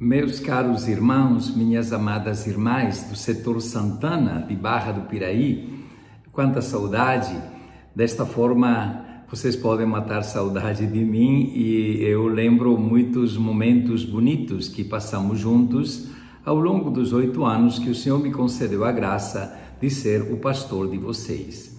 Meus caros irmãos, minhas amadas irmãs do setor Santana de Barra do Piraí, quanta saudade! Desta forma, vocês podem matar saudade de mim e eu lembro muitos momentos bonitos que passamos juntos ao longo dos 8 anos que o Senhor me concedeu a graça de ser o pastor de vocês.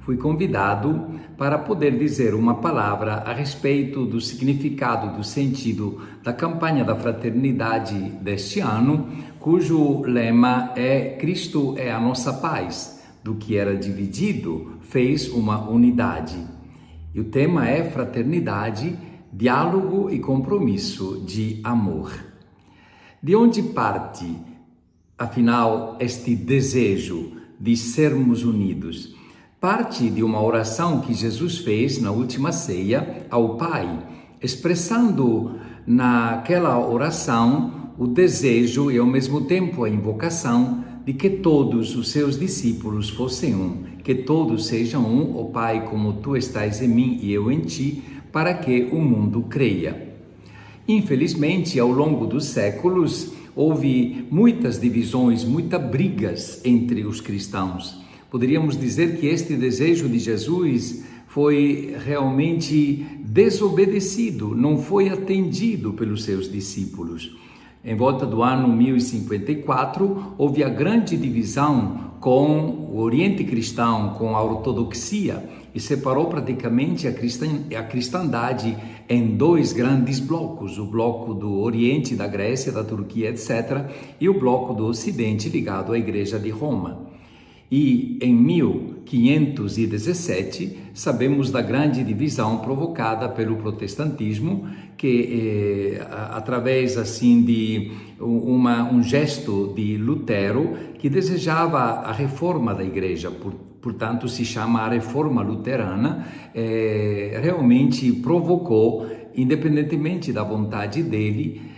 Fui convidado para poder dizer uma palavra a respeito do significado, do sentido da campanha da fraternidade deste ano, cujo lema é Cristo é a nossa paz, do que era dividido, fez uma unidade. E o tema é fraternidade, diálogo e compromisso de amor. De onde parte, afinal, este desejo de sermos unidos? Parte de uma oração que Jesus fez na última ceia ao Pai, expressando naquela oração o desejo e ao mesmo tempo a invocação de que todos os seus discípulos fossem um, que todos sejam um, ó Pai, como tu estás em mim e eu em ti, para que o mundo creia. Infelizmente, ao longo dos séculos, houve muitas divisões, muitas brigas entre os cristãos. Poderíamos dizer que este desejo de Jesus foi realmente desobedecido, não foi atendido pelos seus discípulos. Em volta do ano 1054, houve a grande divisão com o Oriente cristão, com a ortodoxia, e separou praticamente a cristandade em 2 grandes blocos, o bloco do Oriente, da Grécia, da Turquia, etc., e o bloco do Ocidente ligado à Igreja de Roma. E em 1517, sabemos da grande divisão provocada pelo protestantismo, que através assim de um gesto de Lutero, que desejava a reforma da igreja, portanto se chama a reforma luterana, realmente provocou, independentemente da vontade dele.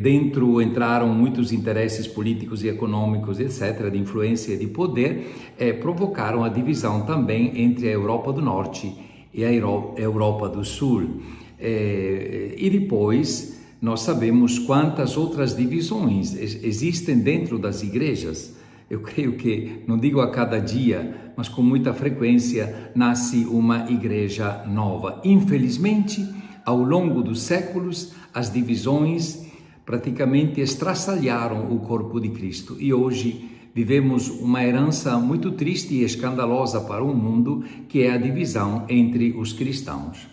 Dentro entraram muitos interesses políticos e econômicos, etc., de influência e de poder, provocaram a divisão também entre a Europa do Norte e a Europa do Sul. E depois, nós sabemos quantas outras divisões existem dentro das igrejas. Eu creio que, não digo a cada dia, mas com muita frequência, nasce uma igreja nova. Infelizmente, ao longo dos séculos, as divisões praticamente estraçalharam o corpo de Cristo e hoje vivemos uma herança muito triste e escandalosa para o mundo, que é a divisão entre os cristãos.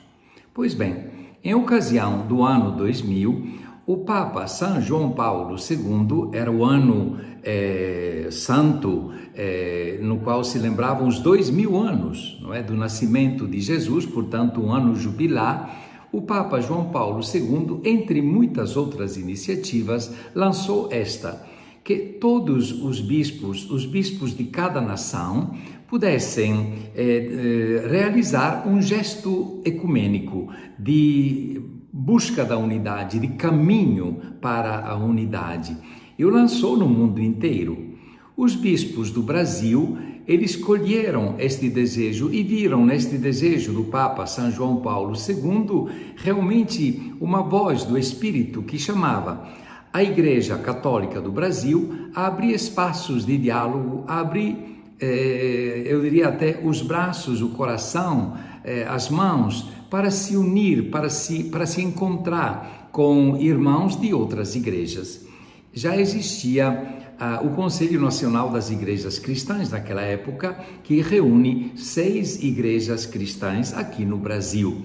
Pois bem, em ocasião do ano 2000, o Papa São João Paulo II, era o ano santo, no qual se lembravam os 2000 anos, não é, do nascimento de Jesus, portanto um ano jubilar. O Papa João Paulo II, entre muitas outras iniciativas, lançou esta, que todos os bispos de cada nação, pudessem realizar um gesto ecumênico de busca da unidade, de caminho para a unidade. E o lançou no mundo inteiro. Os bispos do Brasil, eles escolheram este desejo e viram neste desejo do Papa São João Paulo II realmente uma voz do Espírito que chamava a Igreja Católica do Brasil a abrir espaços de diálogo, a abrir, eu diria até os braços, o coração, as mãos, para se unir, para se encontrar com irmãos de outras igrejas. Já existia o Conselho Nacional das Igrejas Cristãs naquela época, que reúne 6 igrejas cristãs aqui no Brasil.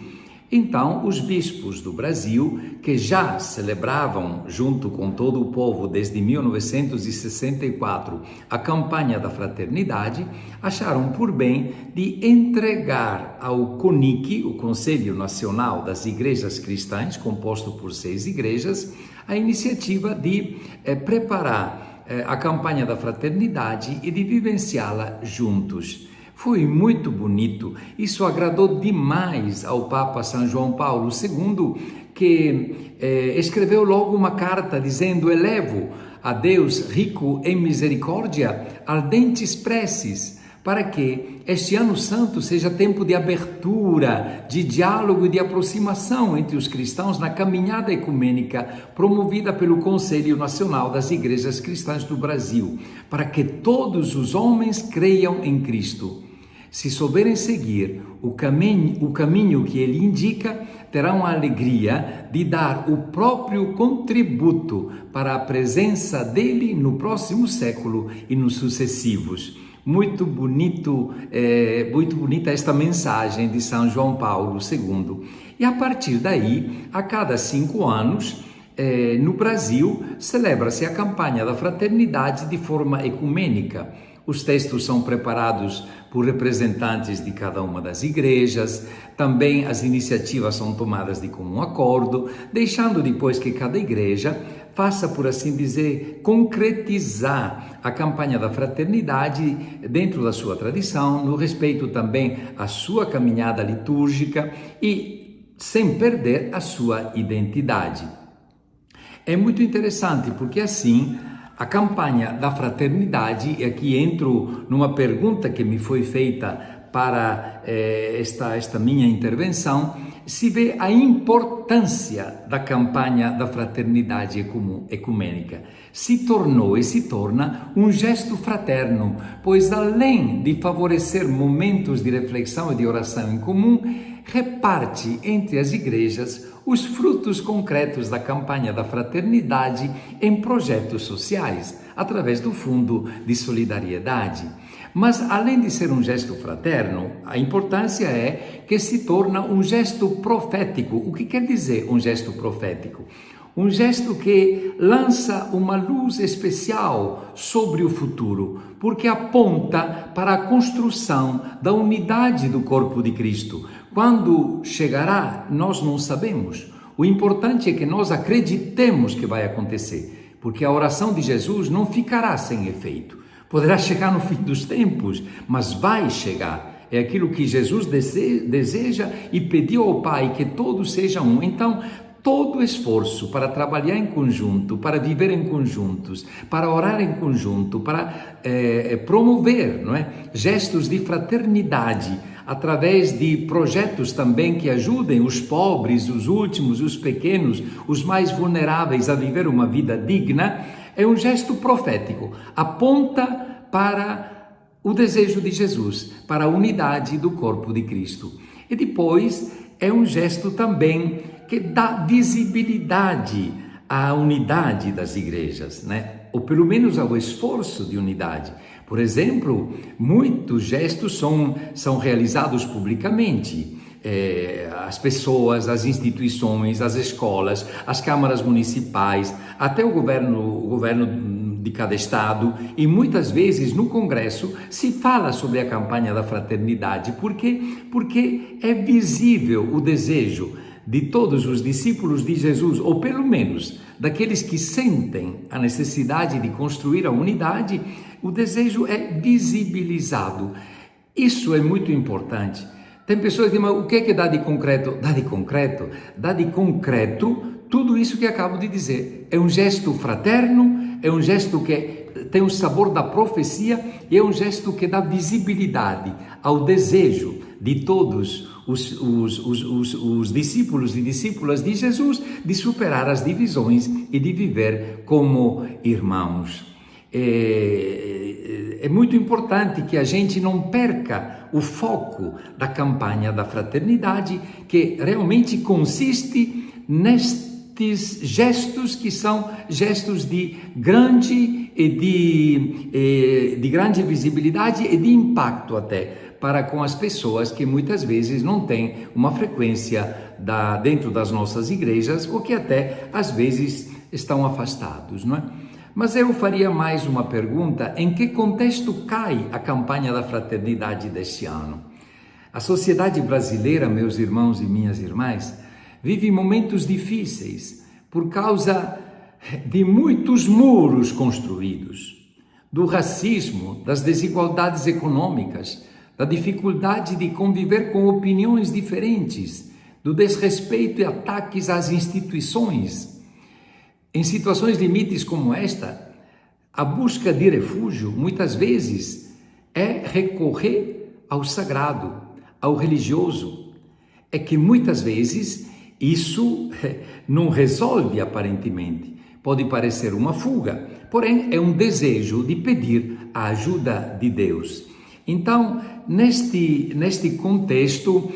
Então, os bispos do Brasil, que já celebravam, junto com todo o povo desde 1964, a campanha da fraternidade, acharam por bem de entregar ao CONIC, o Conselho Nacional das Igrejas Cristãs, composto por 6 igrejas, a iniciativa de preparar a campanha da fraternidade e de vivenciá-la juntos. Foi muito bonito, isso agradou demais ao Papa São João Paulo II, que escreveu logo uma carta dizendo: elevo a Deus rico em misericórdia ardentes preces, para que este Ano Santo seja tempo de abertura, de diálogo e de aproximação entre os cristãos na caminhada ecumênica promovida pelo Conselho Nacional das Igrejas Cristãs do Brasil, para que todos os homens creiam em Cristo. Se souberem seguir o caminho que ele indica, terão a alegria de dar o próprio contributo para a presença dele no próximo século e nos sucessivos. Muito bonita esta mensagem de São João Paulo II. E a partir daí, a cada 5 anos, no Brasil, celebra-se a campanha da fraternidade de forma ecumênica. Os textos são preparados por representantes de cada uma das igrejas, também as iniciativas são tomadas de comum acordo, deixando depois que cada igreja faça, por assim dizer, concretizar a campanha da fraternidade dentro da sua tradição, no respeito também à sua caminhada litúrgica e sem perder a sua identidade. É muito interessante porque assim a campanha da fraternidade, e aqui entro numa pergunta que me foi feita para esta minha intervenção, se vê a importância da campanha da fraternidade ecumênica. Se tornou e se torna um gesto fraterno, pois além de favorecer momentos de reflexão e de oração em comum, reparte entre as igrejas os frutos concretos da campanha da fraternidade em projetos sociais, através do Fundo de Solidariedade. Mas, além de ser um gesto fraterno, a importância é que se torna um gesto profético. O que quer dizer um gesto profético? Um gesto que lança uma luz especial sobre o futuro, porque aponta para a construção da unidade do corpo de Cristo. Quando chegará, nós não sabemos. O importante é que nós acreditemos que vai acontecer, porque a oração de Jesus não ficará sem efeito. Poderá chegar no fim dos tempos, mas vai chegar. É aquilo que Jesus deseja e pediu ao Pai, que todos sejam um. Então, todo esforço para trabalhar em conjunto, para viver em conjuntos, para orar em conjunto, para promover, não é, gestos de fraternidade, através de projetos também que ajudem os pobres, os últimos, os pequenos, os mais vulneráveis a viver uma vida digna, é um gesto profético, aponta para o desejo de Jesus, para a unidade do corpo de Cristo. E depois é um gesto também que dá visibilidade à unidade das igrejas, né? Ou pelo menos ao esforço de unidade. Por exemplo, muitos gestos são realizados publicamente. As pessoas, as instituições, as escolas, as câmaras municipais, até o governo de cada estado, e muitas vezes no Congresso se fala sobre a campanha da fraternidade. Por quê? Porque é visível o desejo de todos os discípulos de Jesus, ou pelo menos daqueles que sentem a necessidade de construir a unidade, o desejo é visibilizado. Isso é muito importante. Tem pessoas que dizem, mas o que é que dá de concreto? Dá de concreto? Dá de concreto tudo isso que acabo de dizer. É um gesto fraterno, é um gesto que tem o sabor da profecia e é um gesto que dá visibilidade ao desejo de todos os discípulos e discípulas de Jesus de superar as divisões e de viver como irmãos. É muito importante que a gente não perca o foco da campanha da fraternidade, que realmente consiste nestes gestos que são gestos de grande visibilidade e de impacto até para com as pessoas que muitas vezes não têm uma frequência dentro das nossas igrejas ou que até às vezes estão afastados, não é? Mas eu faria mais uma pergunta: em que contexto cai a campanha da fraternidade deste ano? A sociedade brasileira, meus irmãos e minhas irmãs, vive momentos difíceis por causa de muitos muros construídos, do racismo, das desigualdades econômicas, da dificuldade de conviver com opiniões diferentes, do desrespeito e ataques às instituições. Em situações limites como esta, a busca de refúgio, muitas vezes, é recorrer ao sagrado, ao religioso. É que muitas vezes isso não resolve aparentemente. Pode parecer uma fuga, porém é um desejo de pedir a ajuda de Deus. Então, neste contexto,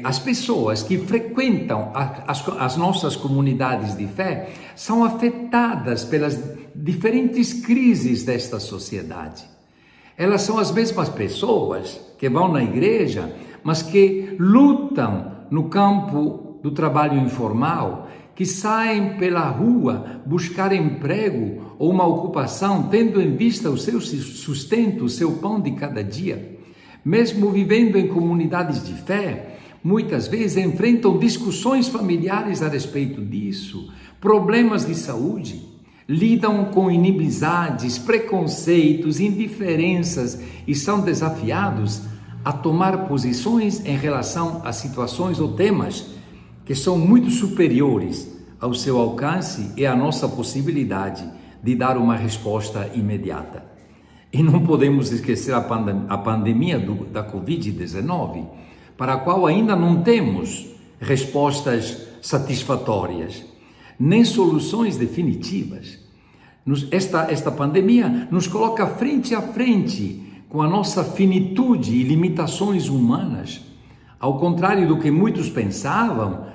as pessoas que frequentam as nossas comunidades de fé são afetadas pelas diferentes crises desta sociedade. Elas são as mesmas pessoas que vão na igreja, mas que lutam no campo do trabalho informal, que saem pela rua buscar emprego ou uma ocupação, tendo em vista o seu sustento, o seu pão de cada dia. Mesmo vivendo em comunidades de fé, muitas vezes enfrentam discussões familiares a respeito disso, problemas de saúde, lidam com inimizades, preconceitos, indiferenças e são desafiados a tomar posições em relação a situações ou temas que são muito superiores ao seu alcance e à nossa possibilidade de dar uma resposta imediata. E não podemos esquecer a pandemia da Covid-19, para a qual ainda não temos respostas satisfatórias, nem soluções definitivas. Esta pandemia nos coloca frente a frente com a nossa finitude e limitações humanas. Ao contrário do que muitos pensavam,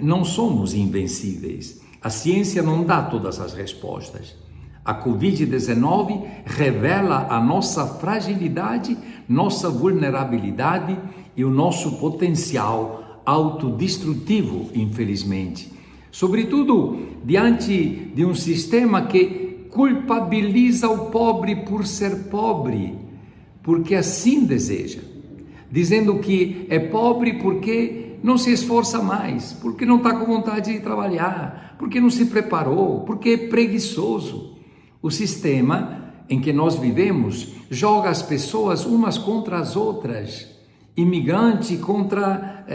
não somos invencíveis. A ciência não dá todas as respostas. A Covid-19 revela a nossa fragilidade, nossa vulnerabilidade e o nosso potencial autodestrutivo, infelizmente. Sobretudo diante de um sistema que culpabiliza o pobre por ser pobre, porque assim deseja, dizendo que é pobre porque não se esforça mais, porque não está com vontade de trabalhar, porque não se preparou, porque é preguiçoso. O sistema em que nós vivemos joga as pessoas umas contra as outras, imigrante contra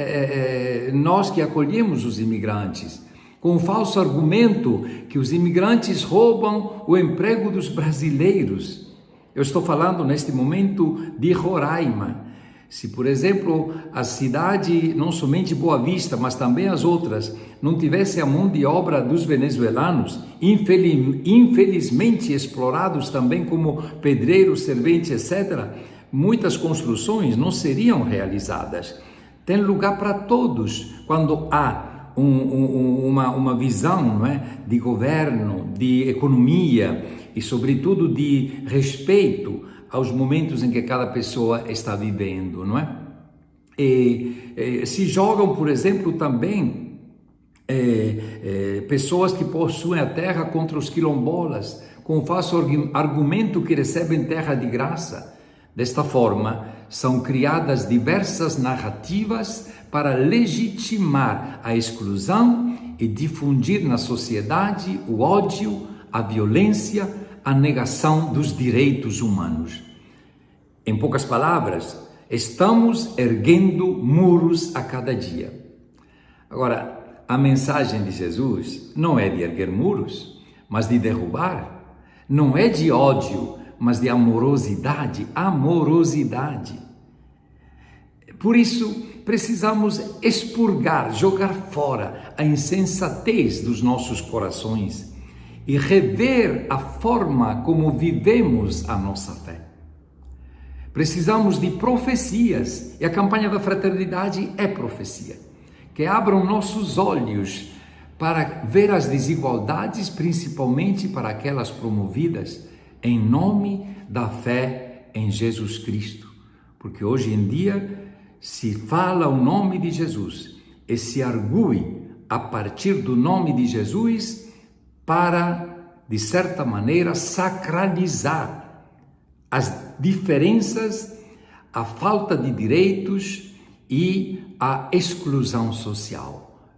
nós que acolhemos os imigrantes, com o falso argumento que os imigrantes roubam o emprego dos brasileiros. Eu estou falando neste momento de Roraima. Se, por exemplo, a cidade, não somente Boa Vista, mas também as outras, não tivesse a mão de obra dos venezuelanos, infelizmente explorados também como pedreiros, serventes, etc., muitas construções não seriam realizadas. Tem lugar para todos quando há uma visão, não é, de governo, de economia e, sobretudo, de respeito aos momentos em que cada pessoa está vivendo, não é? Se jogam, por exemplo, também pessoas que possuem a terra contra os quilombolas, com o falso argumento que recebem terra de graça. Desta forma, são criadas diversas narrativas para legitimar a exclusão e difundir na sociedade o ódio, a violência, a negação dos direitos humanos. Em poucas palavras, estamos erguendo muros a cada dia. Agora, a mensagem de Jesus não é de erguer muros, mas de derrubar. Não é de ódio, mas de amorosidade. Amorosidade. Por isso, precisamos expurgar, jogar fora a insensatez dos nossos corações e rever a forma como vivemos a nossa fé. Precisamos de profecias, e a campanha da fraternidade é profecia, que abram nossos olhos para ver as desigualdades, principalmente para aquelas promovidas em nome da fé em Jesus Cristo. Porque hoje em dia se fala o nome de Jesus e se argue a partir do nome de Jesus para, de certa maneira, sacralizar as diferenças, a falta de direitos e a exclusão social.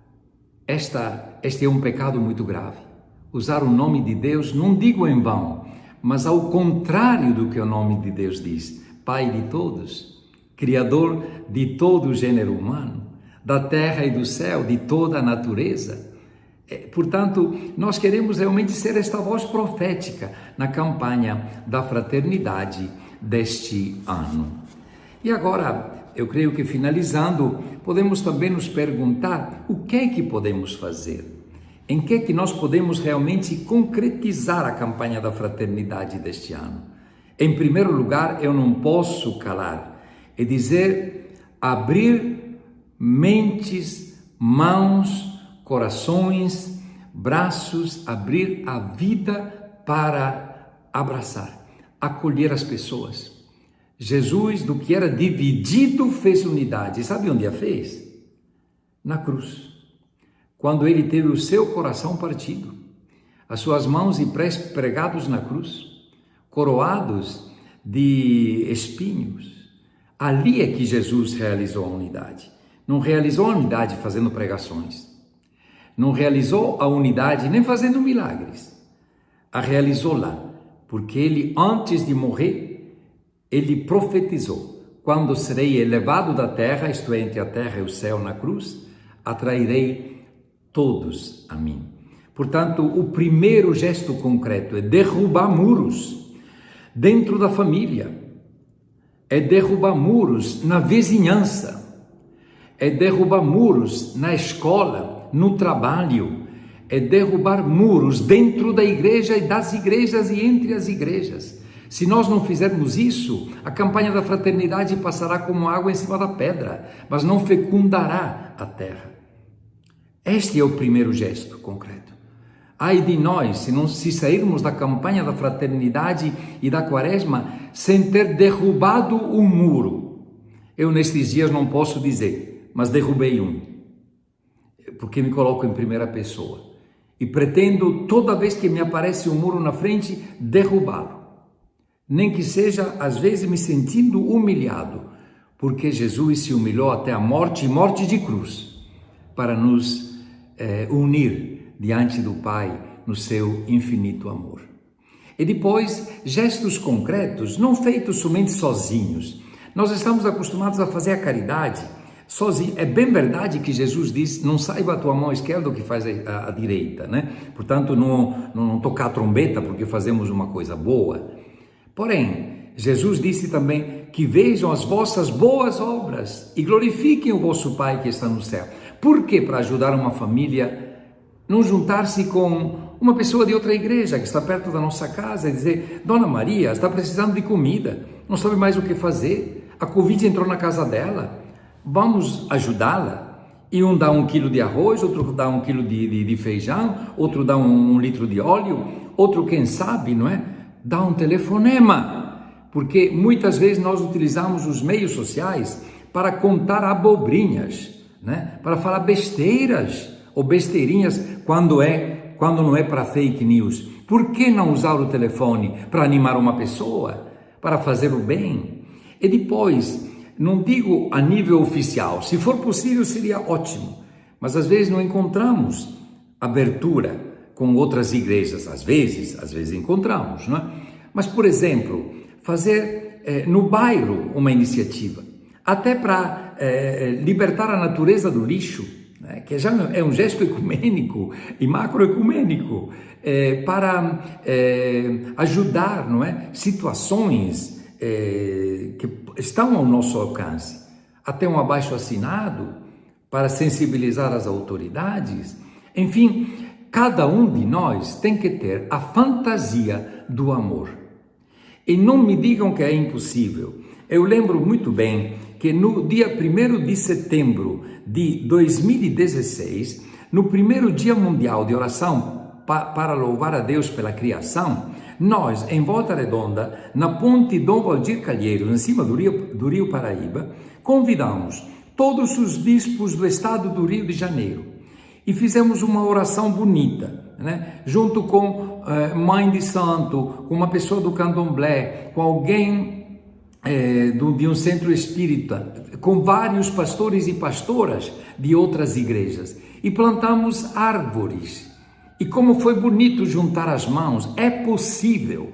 Este é um pecado muito grave. Usar o nome de Deus, não digo em vão, mas ao contrário do que o nome de Deus diz. Pai de todos, Criador de todo o gênero humano, da terra e do céu, de toda a natureza. Portanto, nós queremos realmente ser esta voz profética na campanha da fraternidade, deste ano. E agora, eu creio que finalizando, podemos também nos perguntar o que é que podemos fazer? Em que é que nós podemos realmente concretizar a campanha da fraternidade deste ano? Em primeiro lugar, eu não posso calar, é dizer, abrir mentes, mãos, corações, braços, abrir a vida para abraçar, acolher as pessoas. Jesus, do que era dividido, fez unidade. Sabe onde a fez? Na cruz. Quando ele teve o seu coração partido, as suas mãos e pés pregados na cruz, coroados de espinhos. Ali é que Jesus realizou a unidade. Não realizou a unidade fazendo pregações. Não realizou a unidade nem fazendo milagres. A realizou lá, porque ele, antes de morrer, ele profetizou: quando serei elevado da terra, isto é, entre a terra e o céu na cruz, atrairei todos a mim. Portanto, o primeiro gesto concreto é derrubar muros dentro da família, é derrubar muros na vizinhança, é derrubar muros na escola, no trabalho, é derrubar muros dentro da igreja e das igrejas e entre as igrejas. Se nós não fizermos isso, a campanha da fraternidade passará como água em cima da pedra, mas não fecundará a terra. Este é o primeiro gesto concreto. Ai de nós, se sairmos da campanha da fraternidade e da quaresma sem ter derrubado um muro. Eu nestes dias não posso dizer, mas derrubei um, porque me coloco em primeira pessoa e pretendo, toda vez que me aparece um muro na frente, derrubá-lo. Nem que seja, às vezes, me sentindo humilhado, porque Jesus se humilhou até a morte, e morte de cruz, para nos unir diante do Pai no seu infinito amor. E depois, gestos concretos, não feitos somente sozinhos. Nós estamos acostumados a fazer a caridade sozinho. É bem verdade que Jesus diz: não saiba a tua mão esquerda o que faz a direita, né? Portanto, não tocar a trombeta porque fazemos uma coisa boa. Porém, Jesus disse também que vejam as vossas boas obras e glorifiquem o vosso Pai que está no céu. Por que? Para ajudar uma família, não juntar-se com uma pessoa de outra igreja que está perto da nossa casa e dizer: Dona Maria está precisando de comida, não sabe mais o que fazer, a Covid entrou na casa dela, vamos ajudá-la. E um dá 1 quilo de arroz, outro dá 1 quilo de feijão, outro dá 1 litro de óleo, outro, quem sabe, não é? Dá um telefonema, porque muitas vezes nós utilizamos os meios sociais para contar abobrinhas, né? Para falar besteiras ou besteirinhas quando não é para fake news. Por que não usar o telefone para animar uma pessoa, para fazer o bem? E depois, não digo a nível oficial, se for possível seria ótimo, mas às vezes não encontramos abertura com outras igrejas, às vezes encontramos, não é? Mas, por exemplo, fazer no bairro uma iniciativa, até para libertar a natureza do lixo, né? Que já é um gesto ecumênico e macroecumênico, para ajudar, não é? Situações que estão ao nosso alcance, até um abaixo-assinado para sensibilizar as autoridades, enfim. Cada um de nós tem que ter a fantasia do amor. E não me digam que é impossível. Eu lembro muito bem que no dia 1º de setembro de 2016, no primeiro Dia Mundial de Oração para louvar a Deus pela criação, nós, em Volta Redonda, na ponte Dom Valdir Calheiros, em cima do Rio Paraíba, convidamos todos os bispos do estado do Rio de Janeiro. E fizemos uma oração bonita, né? Junto com mãe de santo, com uma pessoa do candomblé, com alguém de um centro espírita, com vários pastores e pastoras de outras igrejas. E plantamos árvores. E como foi bonito juntar as mãos. É possível.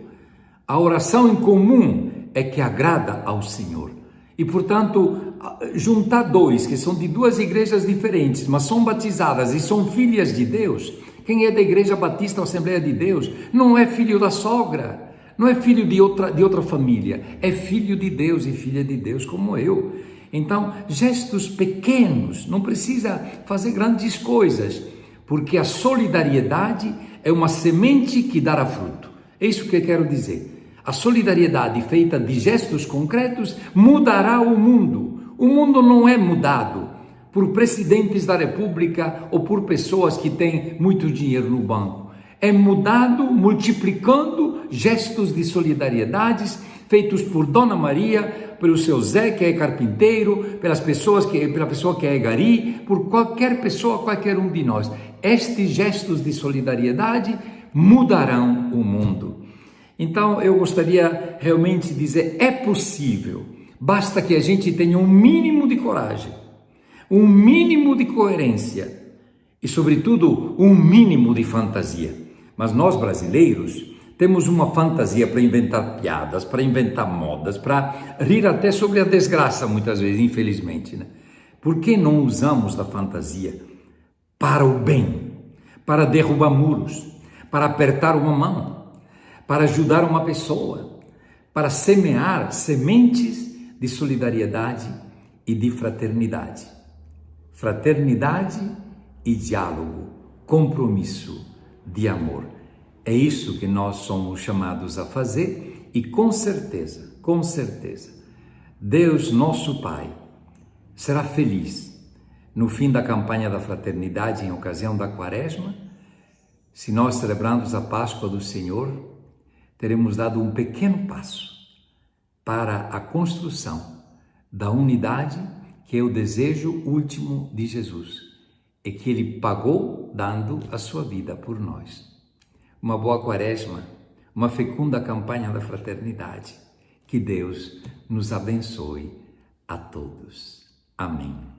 A oração em comum é que agrada ao Senhor. E, portanto, juntar dois que são de duas igrejas diferentes, mas são batizadas e são filhas de Deus. Quem é da Igreja Batista ou Assembleia de Deus não é filho da sogra, não é filho de outra família, é filho de Deus e filha de Deus como eu. Então, gestos pequenos, não precisa fazer grandes coisas, porque a solidariedade é uma semente que dará fruto. É isso que eu quero dizer. A solidariedade feita de gestos concretos mudará o mundo. O mundo não é mudado por presidentes da República ou por pessoas que têm muito dinheiro no banco. É mudado multiplicando gestos de solidariedade feitos por Dona Maria, pelo seu Zé que é carpinteiro, pela pessoa que é gari, por qualquer pessoa, qualquer um de nós. Estes gestos de solidariedade mudarão o mundo. Então eu gostaria realmente de dizer, é possível, basta que a gente tenha um mínimo de coragem, um mínimo de coerência e sobretudo um mínimo de fantasia. Mas nós brasileiros temos uma fantasia para inventar piadas, para inventar modas, para rir até sobre a desgraça muitas vezes, infelizmente, né? Por que não usamos da fantasia para o bem, para derrubar muros, para apertar uma mão, para ajudar uma pessoa, para semear sementes de solidariedade e de fraternidade? Fraternidade e diálogo, compromisso de amor. É isso que nós somos chamados a fazer e com certeza, Deus, nosso Pai, será feliz no fim da campanha da fraternidade em ocasião da Quaresma. Se nós celebrarmos a Páscoa do Senhor, teremos dado um pequeno passo para a construção da unidade que é o desejo último de Jesus e que Ele pagou dando a sua vida por nós. Uma boa Quaresma, uma fecunda campanha da fraternidade. Que Deus nos abençoe a todos. Amém.